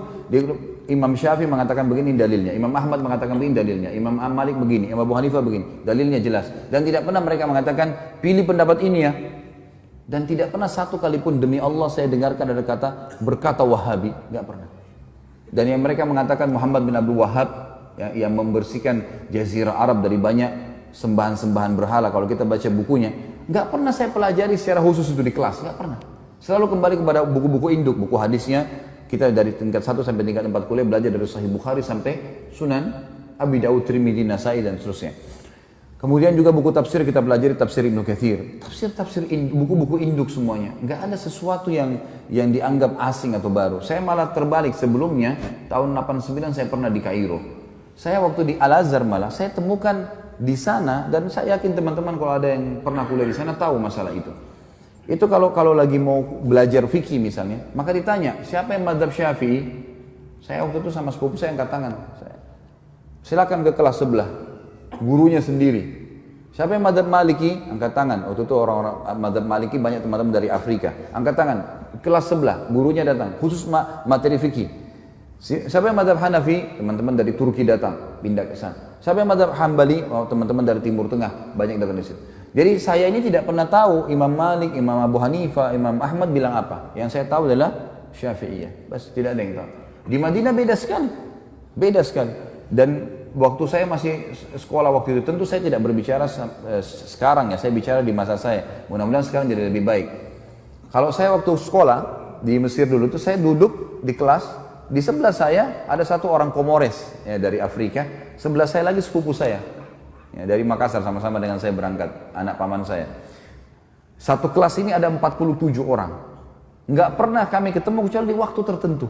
Imam Syafi'i mengatakan begini dalilnya, Imam Ahmad mengatakan begini dalilnya, Imam Malik begini, Imam Abu Hanifah begini, dalilnya jelas. Dan tidak pernah mereka mengatakan pilih pendapat ini ya. Dan tidak pernah satu kali pun demi Allah saya dengarkan ada kata berkata Wahabi, nggak pernah. Dan yang mereka mengatakan Muhammad bin Abdul Wahhab ya, yang membersihkan Jazirah Arab dari banyak sembahan-sembahan berhala. Kalau kita baca bukunya, nggak pernah saya pelajari secara khusus itu di kelas, nggak pernah. Selalu kembali kepada buku-buku induk, buku hadisnya. Kita dari tingkat 1 sampai tingkat 4 kuliah belajar dari Sahih Bukhari sampai Sunan Abi Daud, Tirmidzi, Nasai dan seterusnya. Kemudian juga buku tafsir kita pelajari tafsir Ibnu Katsir, tafsir buku-buku induk semuanya. Enggak ada sesuatu yang dianggap asing atau baru. Saya malah terbalik, sebelumnya tahun 89 saya pernah di Kairo. Saya waktu di Al-Azhar malah saya temukan di sana, dan saya yakin teman-teman kalau ada yang pernah kuliah di sana tahu masalah itu. Itu kalau lagi mau belajar fikih misalnya, maka ditanya, siapa yang mazhab Syafi'i? Saya waktu itu sama sepupu saya angkat tangan. Silakan ke kelas sebelah, gurunya sendiri. Siapa yang mazhab Maliki? Angkat tangan. Waktu itu orang-orang mazhab Maliki banyak teman-teman dari Afrika. Angkat tangan. Kelas sebelah, gurunya datang, khusus materi fikih. Siapa yang mazhab Hanafi? Teman-teman dari Turki datang, pindah ke sana. Siapa yang mazhab Hambali? Oh, teman-teman dari Timur Tengah, banyak datang di situ. Jadi saya ini tidak pernah tahu Imam Malik, Imam Abu Hanifah, Imam Ahmad bilang apa. Yang saya tahu adalah Syafi'iyah. Bas, tidak ada yang tahu. Di Madinah beda sekali. Beda sekali. Dan waktu saya masih sekolah waktu itu, tentu saya tidak berbicara sekarang ya, saya bicara di masa saya. Mudah-mudahan sekarang jadi lebih baik. Kalau saya waktu sekolah di Mesir dulu itu saya duduk di kelas, di sebelah saya ada satu orang Komores ya, dari Afrika, sebelah saya lagi sepupu saya. Ya, dari Makassar, sama-sama dengan saya berangkat, anak paman saya. Satu kelas ini ada 47 orang. Nggak pernah kami ketemu kecuali di waktu tertentu.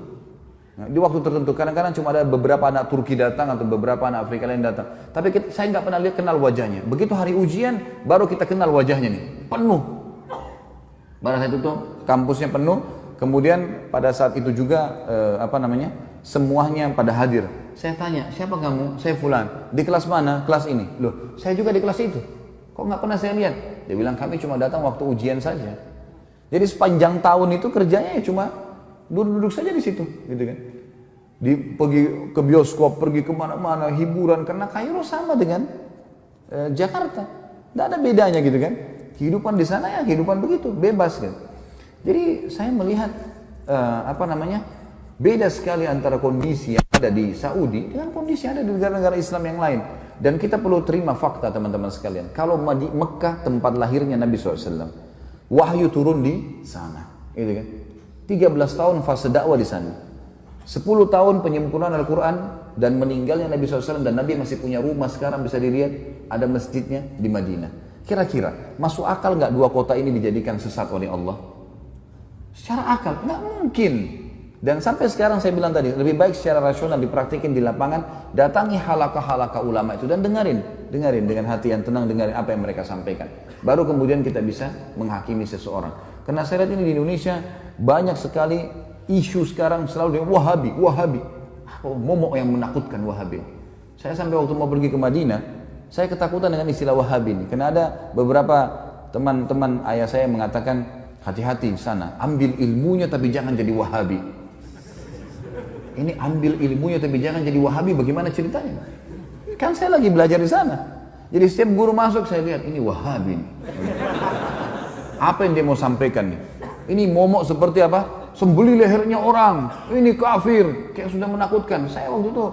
Nah, di waktu tertentu, kadang-kadang cuma ada beberapa anak Turki datang atau beberapa anak Afrika lain datang. Tapi saya nggak pernah kenal wajahnya. Begitu hari ujian, baru kita kenal wajahnya nih, penuh. Pada saat itu kampusnya penuh. Kemudian pada saat itu juga semuanya pada hadir. Saya tanya, siapa kamu? Saya Fulan. Di kelas mana? Kelas ini. Loh, saya juga di kelas itu. Kok nggak pernah saya lihat? Dia bilang kami cuma datang waktu ujian saja. Jadi sepanjang tahun itu kerjanya ya cuma duduk-duduk saja di situ, gitu kan. Pergi ke bioskop, pergi kemana-mana, hiburan, karena Kairo sama dengan Jakarta. Tidak ada bedanya gitu kan. Kehidupan di sana ya kehidupan begitu, bebas kan. Jadi saya melihat beda sekali antara kondisi yang ada di Saudi dengan kondisi yang ada di negara-negara Islam yang lain. Dan kita perlu terima fakta teman-teman sekalian. Kalau di Mekah tempat lahirnya Nabi SAW, wahyu turun di sana, gitu kan. 13 tahun fase dakwah di sana. 10 tahun penyempurnaan Al-Quran dan meninggalnya Nabi SAW, dan Nabi masih punya rumah sekarang bisa dilihat, ada masjidnya di Madinah. Kira-kira masuk akal nggak dua kota ini dijadikan sesat oleh Allah? Secara akal nggak mungkin. Dan sampai sekarang saya bilang tadi, lebih baik secara rasional dipraktikin di lapangan, datangi halaqah-halaqah ulama itu dan dengarin dengan hati yang tenang, dengarin apa yang mereka sampaikan. Baru kemudian kita bisa menghakimi seseorang. Karena saya lihat ini di Indonesia banyak sekali isu sekarang selalu dengan Wahabi. Momok yang menakutkan Wahabi. Saya sampai waktu mau pergi ke Madinah, saya ketakutan dengan istilah Wahabi ini. Karena ada beberapa teman-teman ayah saya mengatakan, hati-hati di sana, ambil ilmunya tapi jangan jadi Wahabi. Ini ambil ilmunya tapi jangan jadi Wahabi, bagaimana ceritanya? Kan saya lagi belajar di sana. Jadi setiap guru masuk saya lihat, ini Wahabi nih. Apa yang dia mau sampaikan nih? Ini momok seperti apa? Sembeli lehernya orang, ini kafir, kayak sudah menakutkan. Saya waktu itu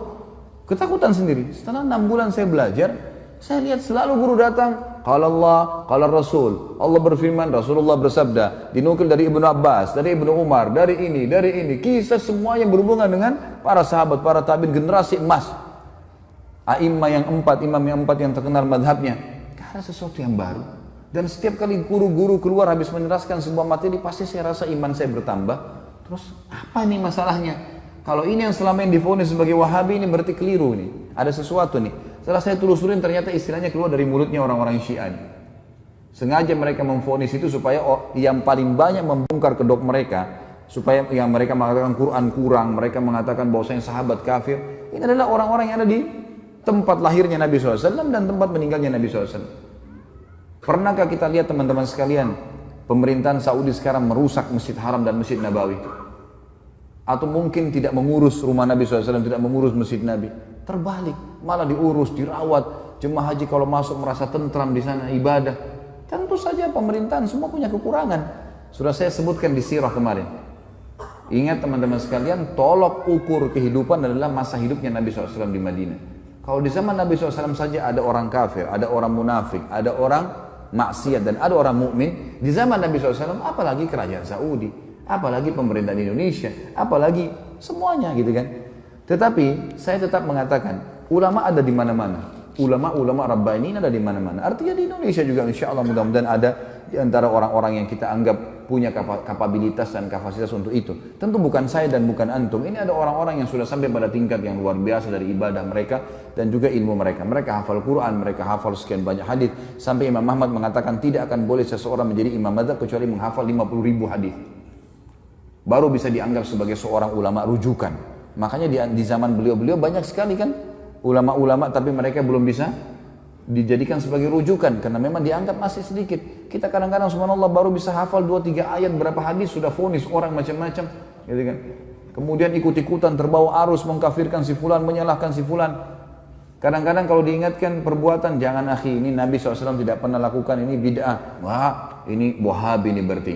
ketakutan sendiri. Setelah 6 bulan saya belajar, saya lihat selalu guru datang, qala Allah, qala Rasul. Allah berfirman, Rasulullah bersabda, dinukil dari Ibnu Abbas, dari Ibnu Umar, dari ini. Kisah semua yang berhubungan dengan para sahabat, para tabi'in, generasi emas. Imam yang empat yang terkenal madhabnya. Karena sesuatu yang baru. Dan setiap kali guru-guru keluar habis meneraskan sebuah materi, pasti saya rasa iman saya bertambah. Terus apa ini masalahnya? Kalau ini yang selama ini divonis sebagai Wahabi, ini berarti keliru nih. Ada sesuatu nih. Setelah saya telusurin, ternyata istilahnya keluar dari mulutnya orang-orang Syiah. Sengaja mereka memvonis itu supaya yang paling banyak membongkar kedok mereka, supaya yang mereka mengatakan Quran kurang, mereka mengatakan bahwasanya sahabat kafir. Ini adalah orang-orang yang ada di tempat lahirnya Nabi SAW dan tempat meninggalnya Nabi SAW. Pernahkah kita lihat teman-teman sekalian, pemerintahan Saudi sekarang merusak Masjid Haram dan Masjid Nabawi? Atau mungkin tidak mengurus rumah Nabi SAW, tidak mengurus Masjid Nabi? Terbalik, malah diurus, dirawat. Jemaah haji kalau masuk merasa tentram di sana, ibadah. Tentu saja pemerintahan semua punya kekurangan. Sudah saya sebutkan di sirah kemarin. Ingat teman-teman sekalian, tolok ukur kehidupan adalah masa hidupnya Nabi SAW di Madinah. Kalau di zaman Nabi SAW saja ada orang kafir, ada orang munafik, ada orang maksiat dan ada orang mukmin. Di zaman Nabi SAW, apalagi kerajaan Saudi, apalagi pemerintahan Indonesia, apalagi semuanya gitu kan. Tetapi saya tetap mengatakan ulama ada di mana-mana. Ulama-ulama Rabbani ada di mana-mana. Artinya di Indonesia juga insya Allah mudah-mudahan ada di antara orang-orang yang kita anggap punya kapabilitas dan kapasitas untuk itu. Tentu bukan saya dan bukan antum. Ini ada orang-orang yang sudah sampai pada tingkat yang luar biasa dari ibadah mereka dan juga ilmu mereka. Mereka hafal Quran, mereka hafal sekian banyak hadis. Sampai Imam Ahmad mengatakan tidak akan boleh seseorang menjadi imam madzhab kecuali menghafal 50.000 hadis. Baru bisa dianggap sebagai seorang ulama rujukan. Makanya di zaman beliau-beliau banyak sekali kan ulama-ulama, tapi mereka belum bisa dijadikan sebagai rujukan karena memang dianggap masih sedikit. Kita kadang-kadang subhanallah baru bisa hafal 2-3 ayat berapa hadis sudah vonis orang macam-macam, gitu kan. Kemudian ikut-ikutan terbawa arus mengkafirkan si fulan, menyalahkan si fulan. Kadang-kadang kalau diingatkan perbuatan, jangan akhi, ini Nabi SAW tidak pernah lakukan, ini bid'ah. Wah, ini Wahabi ini berarti.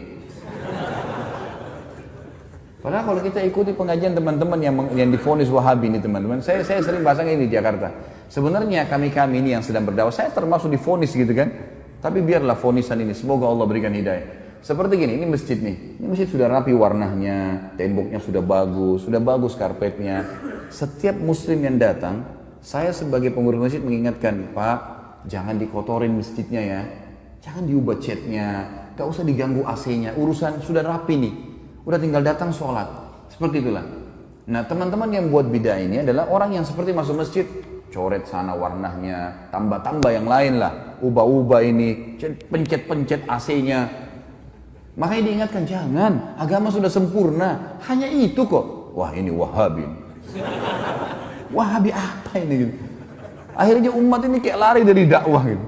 Padahal kalau kita ikuti pengajian teman-teman yang divonis Wahabi ini teman-teman, saya sering bahasanya ini di Jakarta. Sebenarnya kami ini yang sedang berdakwah, saya termasuk divonis gitu kan. Tapi biarlah vonisan ini, semoga Allah berikan hidayah. Seperti gini, ini masjid nih. Ini masjid sudah rapi warnanya, temboknya sudah bagus karpetnya. Setiap muslim yang datang, saya sebagai pengurus masjid mengingatkan, Pak, jangan dikotorin masjidnya ya. Jangan diubah catnya, gak usah diganggu AC-nya, urusan sudah rapi nih, udah tinggal datang sholat, seperti itulah. Nah teman-teman yang buat bid'ah ini adalah orang yang seperti masuk masjid, coret sana warnanya, tambah-tambah yang lain lah, ubah-ubah ini, pencet-pencet AC-nya. Makanya diingatkan, jangan, agama sudah sempurna, hanya itu kok. Wah ini Wahabi. Wahabi apa ini gitu. Akhirnya umat ini kayak lari dari dakwah gitu.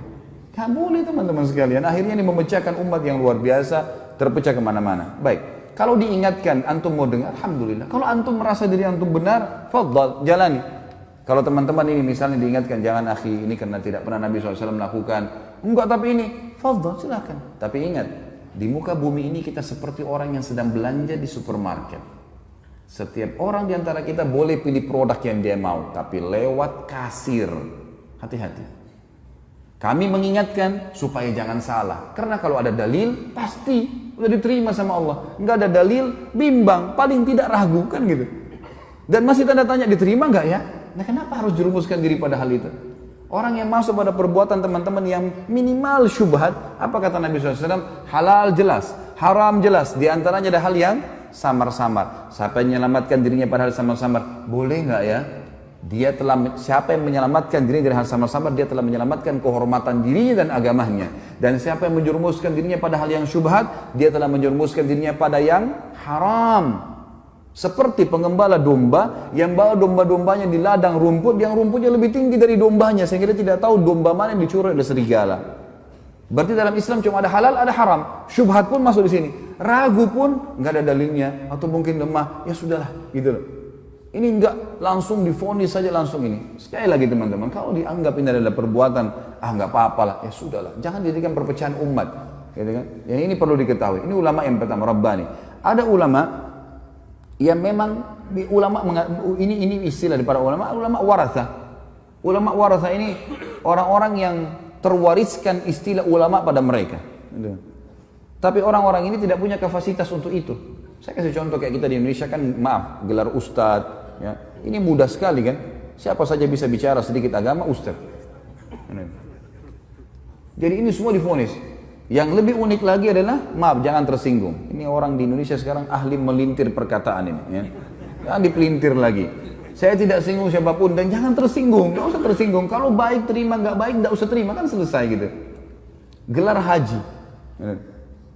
Gak boleh teman-teman sekalian, akhirnya ini memecahkan umat yang luar biasa, terpecah kemana-mana. Baik, kalau diingatkan, antum mau dengar, alhamdulillah. Kalau antum merasa diri antum benar, fadhal, jalani. Kalau teman-teman ini misalnya diingatkan, jangan akhi, ini karena tidak pernah Nabi SAW melakukan. Enggak, tapi ini, fadhal, silakan. Tapi ingat, di muka bumi ini kita seperti orang yang sedang belanja di supermarket. Setiap orang di antara kita boleh pilih produk yang dia mau, tapi lewat kasir. Hati-hati. Kami mengingatkan supaya jangan salah. Karena kalau ada dalil, pasti udah diterima sama Allah. Enggak ada dalil, bimbang, paling tidak ragu, kan gitu. Dan masih tanda tanya, diterima enggak ya? Nah kenapa harus jerumuskan diri pada hal itu? Orang yang masuk pada perbuatan teman-teman yang minimal syubhat, apa kata Nabi SAW? Halal jelas, haram jelas. Di antaranya ada hal yang samar-samar. Siapa yang menyelamatkan dirinya pada hal samar-samar? Boleh nggak ya? Siapa yang menyelamatkan dirinya dari hal samar-samar, dia telah menyelamatkan kehormatan dirinya dan agamanya. Dan siapa yang menjerumuskan dirinya pada hal yang syubhat, dia telah menjerumuskan dirinya pada yang haram. Seperti pengembala domba yang bawa domba-dombanya di ladang rumput yang rumputnya lebih tinggi dari dombanya sehingga dia tidak tahu domba mana yang dicuri oleh serigala. Berarti dalam Islam cuma ada halal, ada haram. Syubhat pun masuk di sini. Ragu pun nggak ada dalilnya atau mungkin lemah, ya sudahlah gitu loh. Ini nggak langsung divonis saja langsung ini. Sekali lagi teman-teman, kalau dianggap ini adalah perbuatan, nggak apa-apa lah, ya sudahlah. Jangan dijadikan perpecahan umat, gitu kan? Yang ini perlu diketahui. Ini ulama yang pertama, Rabbani. Ada ulama yang memang ini istilah di para ulama waratha. Ulama waratha ini orang-orang yang terwariskan istilah ulama pada mereka. Tapi orang-orang ini tidak punya kapasitas untuk itu. Saya kasih contoh kayak kita di Indonesia kan, maaf, gelar ustadz, ya. Ini mudah sekali kan. Siapa saja bisa bicara sedikit agama, ustadz. Jadi ini semua divonis. Yang lebih unik lagi adalah, maaf jangan tersinggung. Ini orang di Indonesia sekarang ahli melintir perkataan ini. Ya. Jangan dipelintir lagi. Saya tidak singgung siapapun dan jangan tersinggung. Gak usah tersinggung. Kalau baik terima, nggak baik nggak usah terima, kan selesai gitu. Gelar haji.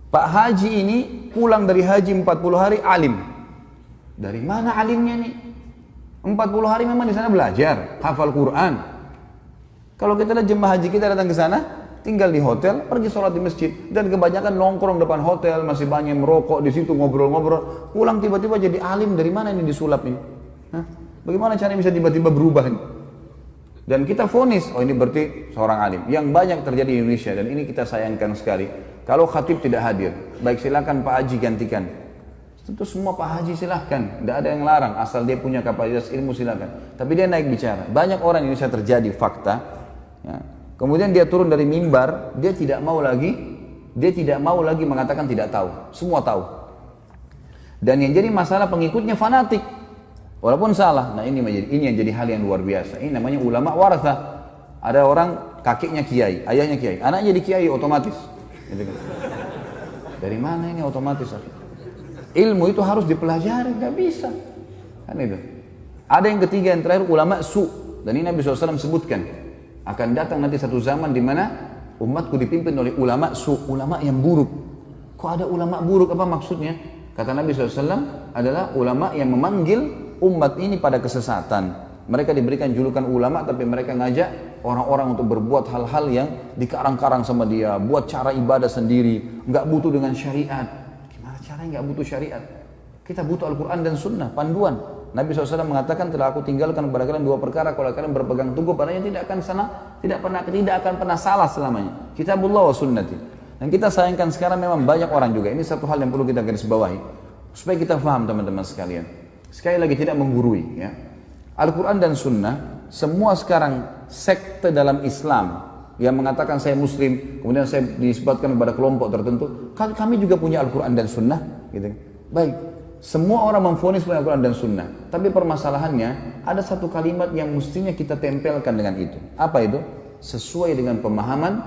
Pak Haji ini pulang dari haji 40 hari alim. Dari mana alimnya nih? 40 hari memang di sana belajar, hafal Quran. Kalau kita lihat jemaah haji kita datang ke sana, tinggal di hotel, pergi sholat di masjid, dan kebanyakan nongkrong depan hotel, masih banyak merokok di situ, ngobrol-ngobrol. Pulang tiba-tiba jadi alim, dari mana ini disulap ini? Hah? Bagaimana caranya bisa tiba-tiba berubah ini? Dan kita vonis, oh ini berarti seorang alim. Yang banyak terjadi di Indonesia, dan ini kita sayangkan sekali. Kalau khatib tidak hadir, baik silakan Pak Haji gantikan. Tentu semua Pak Haji silakan, tidak ada yang larang, asal dia punya kapasitas ilmu silakan. Tapi dia naik bicara. Banyak orang di Indonesia terjadi fakta. Ya. Kemudian dia turun dari mimbar, dia tidak mau lagi mengatakan tidak tahu. Semua tahu. Dan yang jadi masalah pengikutnya fanatik. Walaupun salah. Nah ini yang jadi hal yang luar biasa. Ini namanya ulama waratha. Ada orang kakeknya kiai, ayahnya kiai, anaknya jadi kiai otomatis. Gitu kan. Dari mana ini otomatis? Ilmu itu harus dipelajari, nggak bisa. Kan itu. Ada yang ketiga, yang terakhir ulama su. Dan ini Nabi SAW sebutkan. Akan datang nanti satu zaman di mana umatku dipimpin oleh ulama su, ulama yang buruk. Kok ada ulama buruk, apa maksudnya? Kata Nabi SAW adalah ulama yang memanggil umat ini pada kesesatan. Mereka diberikan julukan ulama, tapi mereka ngajak orang-orang untuk berbuat hal-hal yang dikarang-karang sama dia, buat cara ibadah sendiri, nggak butuh dengan syariat. Gimana caranya nggak butuh syariat? Kita butuh Al-Quran dan Sunnah, panduan. Nabi SAW mengatakan, telah aku tinggalkan kepada kalian dua perkara, kalau kalian berpegang teguh padanya tidak akan pernah salah selamanya. Kitabullah wa sunnati. Dan kita sayangkan sekarang memang banyak orang juga. Ini satu hal yang perlu kita garis bawahi supaya kita paham teman-teman sekalian. Sekali lagi tidak menggurui, ya. Al-Quran dan Sunnah, semua sekarang sekte dalam Islam yang mengatakan saya Muslim, kemudian saya disebutkan kepada kelompok tertentu, kami juga punya Al-Quran dan Sunnah, gitu. Baik. Semua orang memvonis punya Al-Quran dan Sunnah. Tapi permasalahannya, ada satu kalimat yang mestinya kita tempelkan dengan itu. Apa itu? Sesuai dengan pemahaman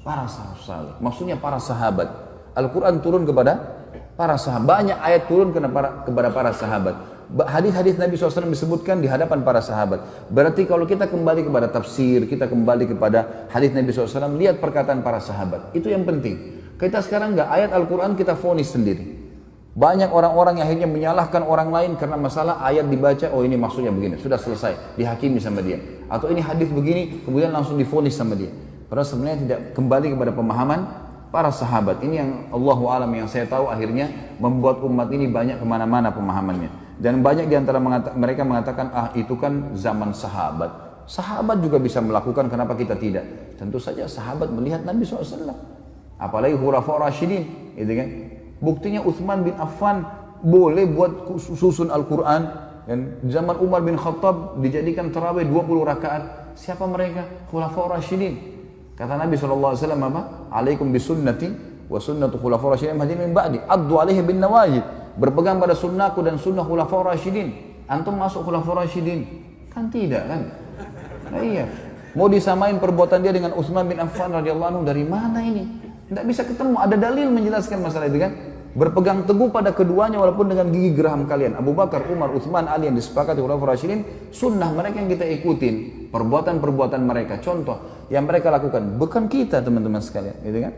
para salaf saleh. Maksudnya para sahabat. Al-Quran turun kepada para sahabat. Banyak ayat turun kepada para sahabat. Hadis-hadis Nabi SAW disebutkan di hadapan para sahabat. Berarti kalau kita kembali kepada tafsir, kita kembali kepada hadis Nabi SAW, lihat perkataan para sahabat. Itu yang penting. Kita sekarang nggak ayat Al-Quran kita vonis sendiri. Banyak orang-orang yang akhirnya menyalahkan orang lain karena masalah ayat dibaca, oh ini maksudnya begini, sudah selesai, dihakimi sama dia. Atau ini hadis begini, kemudian langsung divonis sama dia. Padahal sebenarnya tidak kembali kepada pemahaman para sahabat. Ini yang Allahu alam yang saya tahu akhirnya membuat umat ini banyak kemana-mana pemahamannya. Dan banyak diantara mereka mengatakan, itu kan zaman sahabat. Sahabat juga bisa melakukan, kenapa kita tidak? Tentu saja sahabat melihat Nabi SAW. Apalagi Khulafaur Rasyidin, gitu kan? Buktinya Utsman bin Affan boleh buat susun Al-Quran. Dan zaman Umar bin Khattab dijadikan tarawih 20 rakaat. Siapa mereka? Khulafaur Rasyidin. Kata Nabi SAW apa? Alaikum bisunnati wa sunnatu khulafaur rasyidin mahdiyyin min ba'di. Addu alaihi bin nawajid. Berpegang pada sunnahku dan sunnah khulafaur rasyidin. Antum masuk khulafaur rasyidin? Kan tidak kan? Nah iya. Mau disamain perbuatan dia dengan Utsman bin Affan radhiyallahu anhu, dari mana ini? Tidak bisa ketemu, ada dalil menjelaskan masalah itu kan. Berpegang teguh pada keduanya walaupun dengan gigi geraham kalian. Abu Bakar, Umar, Utsman, Ali yang disepakati khulafaur rasyidin, sunnah mereka yang kita ikutin, perbuatan-perbuatan mereka, contoh yang mereka lakukan, bukan kita teman-teman sekalian, gitu kan?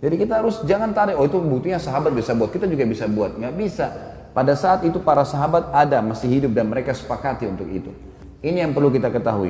Jadi kita harus jangan tarik, oh itu buktinya sahabat bisa buat, kita juga bisa buat, nggak bisa. Pada saat itu para sahabat ada, masih hidup dan mereka sepakati untuk itu. Ini yang perlu kita ketahui.